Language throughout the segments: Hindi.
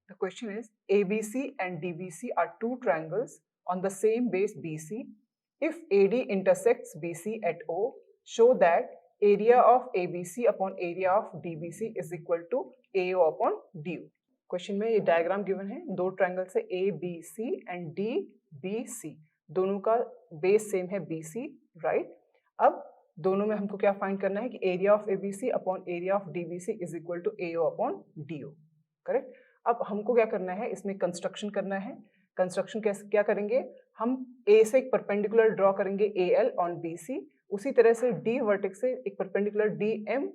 The question is ABC and DBC are two triangles on the same base BC. If AD intersects BC at O, show that area of ABC upon area of DBC is equal to AO upon DO. Question में ये डायग्राम गिवन है, दो ट्रायंगल से ABC एंड DBC, दोनों का बेस सेम है BC, राइट। अब दोनों में हमको क्या फाइंड करना है कि area of ABC upon area of DBC is equal to AO upon DO, correct. अब हमको क्या करना है, इसमें कंस्ट्रक्शन करना है। कंस्ट्रक्शन कैसे क्या करेंगे, हम A से एक परपेंडिकुलर ड्रॉ करेंगे AL ऑन BC, उसी तरह से D वर्टेक्स से एक परपेंडिकुलर DM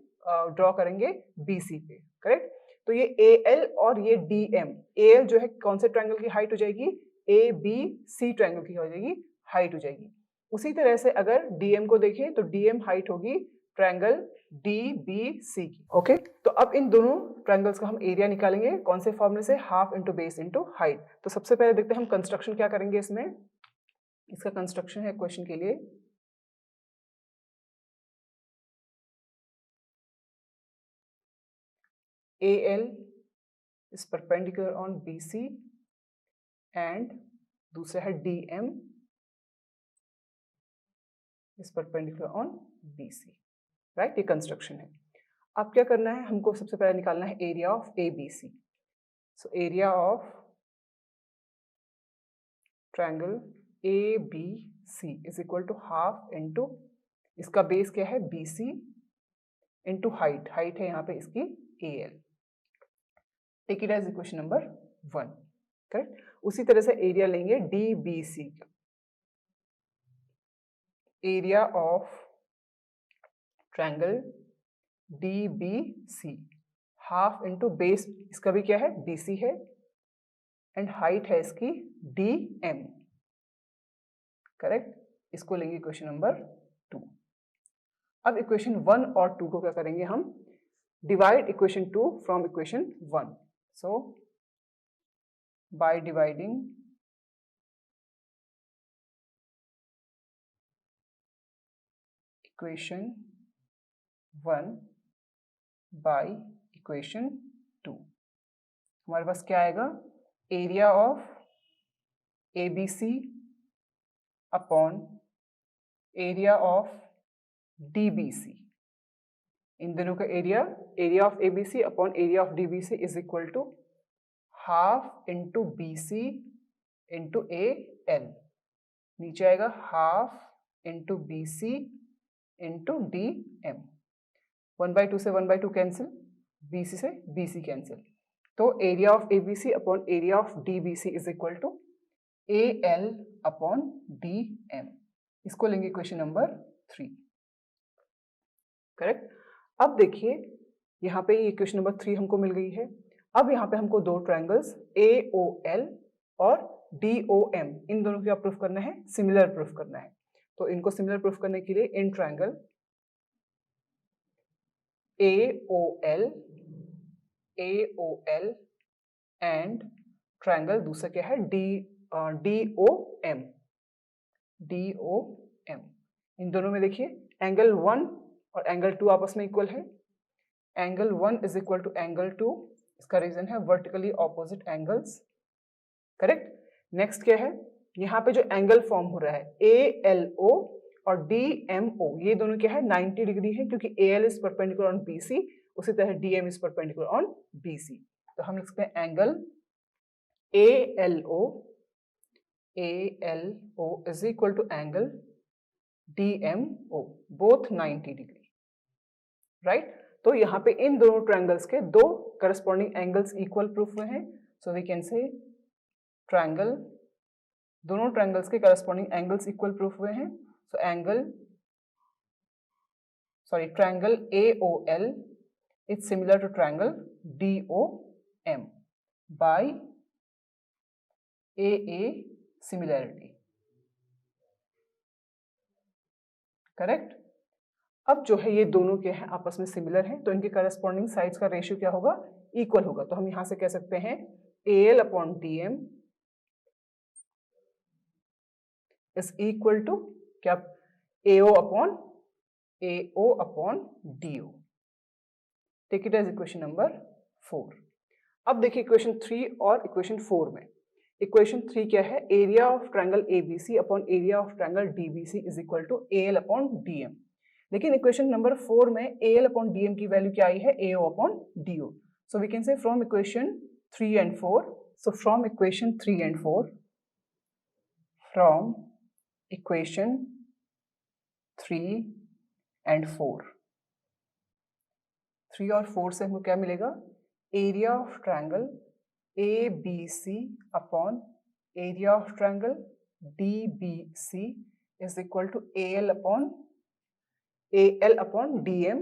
ड्रॉ करेंगे BC पे, करेक्ट। तो ये AL और ये DM, AL जो है कौन से ट्रायंगल की हाइट हो जाएगी, ABC ट्रायंगल की हो जाएगी, हाइट हो जाएगी। उसी तरह से अगर DM को देखें तो DM हाइट होगी ट्रायंगल DBC की, ओके। तो अब इन दोनों ट्रायंगल्स का हम एरिया निकालेंगे, कौन से फॉर्मूले से, half into base into height. तो सबसे पहले देखते हैं हम कंस्ट्रक्शन क्या करेंगे इसमें। इसका कंस्ट्रक्शन है क्वेश्चन के लिए, AL is perpendicular on BC and दूसरा है DM is perpendicular on BC, right. ये कंस्ट्रक्शन है। अब क्या करना है, हमको सबसे पहले निकालना है area of ABC। So area of triangle ABC is equal to half into, इसका बेस क्या है BC, इंटू हाइट, हाइट है यहाँ पे इसकी AL। Take it as equation number 1, correct. उसी तरह से एरिया लेंगे DBC, area of triangle DBC, half into base, इसका भी क्या है BC है, एंड हाइट है इसकी DM, करेक्ट। इसको लेंगे इक्वेशन नंबर 2। अब इक्वेशन 1 और 2 को क्या करेंगे हम, divide equation 2 from equation 1। So by dividing equation 1 by equation 2, हमारे पास क्या आएगा, area of ABC upon area of DBC, इन दोनों का area, area of ABC upon area of DBC is equal to half into BC into AL, नीचे आएगा half into BC into DM, 1/2 से 1/2 कैंसिल, BC से BC कैंसिल, तो area of ABC upon area of DBC is equal to AL upon DM। इसको लेंगे क्वेश्चन नंबर 3, करेक्ट। अब देखिए यहाँ पे ये क्वेश्चन नंबर 3 हमको मिल गई है। अब यहाँ पे हमको दो ट्रायंगल्स AOL और DOM, इन दोनों का प्रूफ करना है, सिमिलर प्रूफ करना है। तो इनको सिमिलर प्रूफ करने के लिए in triangle AOL and triangle दूसरा क्या है DOM, इन दोनों में देखिए एंगल 1 और एंगल 2 आपस में इक्वल है। Angle 1 is equal to angle 2, इसका रीजन है vertically opposite angles, correct. Next क्या है, यहाँ पे जो एंगल फॉर्म हो रहा है ALO और DMO, ये दोनों क्या है 90 डिग्री है, क्योंकि AL is perpendicular on BC, उसी तरह DM is perpendicular on BC। तो हम लिख सकते हैं angle ALO is equal to angle DMO, both 90 degree, right. तो यहाँ पे इन दोनों ट्रायंगल्स के दो करस्पॉन्डिंग एंगल्स इक्वल प्रूफ हुए हैं। So we can say triangle, दोनों ट्रायंगल्स के करस्पॉन्डिंग एंगल्स इक्वल प्रूफ हुए हैं। So triangle AOL is similar to triangle DOM by AA similarity, correct. अब जो है ये दोनों क्या है आपस में सिमिलर है, तो इनके करस्पॉन्डिंग साइड्स का रेशियो क्या होगा, इक्वल होगा। तो हम यहां से कह सकते हैं AL upon DM is equal to क्या, AO upon DO। Take it as equation number 4। अब देखिए इक्वेशन 3 और इक्वेशन 4 में। इक्वेशन 3 क्या है, area of triangle ABC upon area of triangle DBC is equal to AL upon DM। लेकिन इक्वेशन नंबर 4 में AL अपॉन DM की वैल्यू क्या आई है, AO upon DO। So we can say from equation 3 and 4, so from equation 3 and 4, from equation 3 and 4, 3 और 4 से हमको क्या मिलेगा, area of triangle ABC upon area of triangle DBC is equal to AL upon DM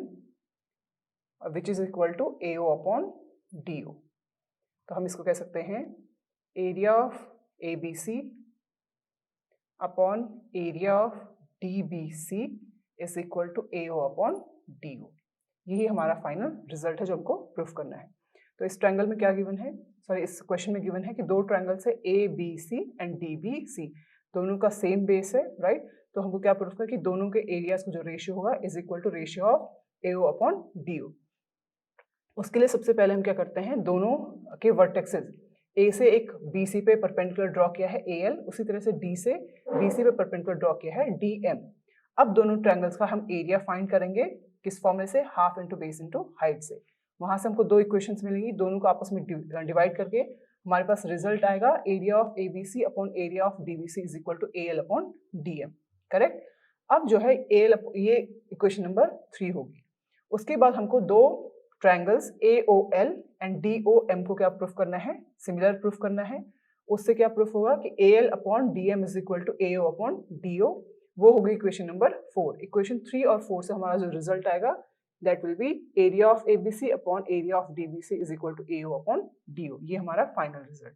which is equal to AO upon DO। तो हम इसको कह सकते हैं area of ABC upon area of DBC is equal to AO upon DO। यही हमारा फाइनल रिजल्ट है जो हमको प्रूफ करना है। तो इस ट्रायंगल में क्या गिवन है, सॉरी इस क्वेश्चन में गिवन है कि दो ट्रायंगल्स है ABC एंड DBC, दोनों का सेम बेस है, राइट। तो हमको क्या प्रूफ करना है कि दोनों के एरियाज का जो रेशियो होगा is equal to ratio of AO upon DO। उसके लिए सबसे पहले हम क्या करते हैं, दोनों के वर्टेक्सेस A से एक BC पे परपेंडिकुलर ड्रॉ किया है AL, उसी तरह से D से BC पे परपेंडिकुलर ड्रॉ किया है DM। अब दोनों ट्रायंगल्स का हम एरिया फाइंड करेंगे किस फॉर्मूले से, half into base into height से। वहां से हमको दो इक्वेशंस मिलेंगी, दोनों को आपस में डिवाइड करके हमारे पास रिजल्ट आएगा area of ABC upon area of DBC is equal to AL upon DM, correct. अब जो है ये इक्वेशन नंबर 3 होगी। उसके बाद हमको दो ट्रायंगल्स AOL एंड DOM को क्या प्रूफ करना है, सिमिलर प्रूफ करना है। उससे क्या प्रूफ होगा कि AL upon DM is equal to AO upon DO, वो होगी इक्वेशन नंबर 4। इक्वेशन 3 और 4 से हमारा जो रिजल्ट आएगा that will be area of ABC upon area of DBC is equal to AO upon DO। ये हमारा फाइनल रिजल्ट।